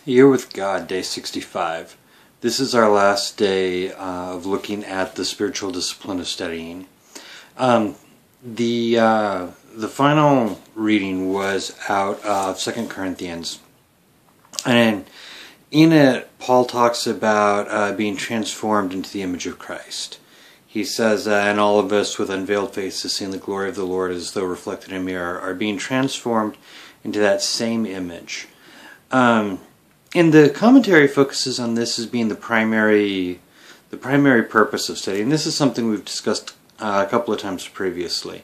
Year with God, Day 65. This is our last day of looking at the spiritual discipline of studying. The final reading was out of 2 Corinthians. And in it, Paul talks about being transformed into the image of Christ. He says, and all of us with unveiled faces seeing the glory of the Lord as though reflected in a mirror are being transformed into that same image. And the commentary focuses on this as being the primary purpose of study. And this is something we've discussed a couple of times previously.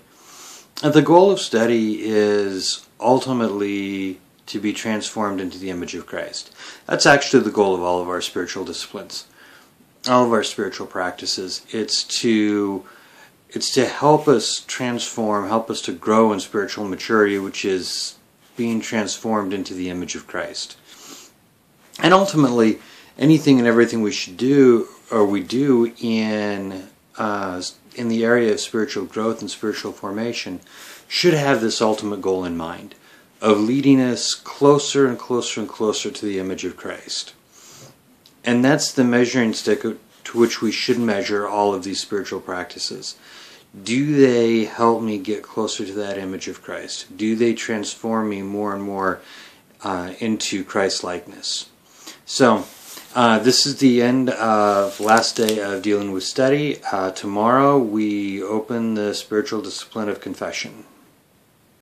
The goal of study is ultimately to be transformed into the image of Christ. That's actually the goal of all of our spiritual disciplines, all of our spiritual practices. It's to help us transform, help us to grow in spiritual maturity, which is being transformed into the image of Christ. And ultimately, anything and everything we should do, or we do in the area of spiritual growth and spiritual formation, should have this ultimate goal in mind, of leading us closer and closer and closer to the image of Christ. And that's the measuring stick to which we should measure all of these spiritual practices. Do they help me get closer to that image of Christ? Do they transform me more and more into Christ-likeness? So, this is the end of last day of dealing with study. Tomorrow we open the spiritual discipline of confession.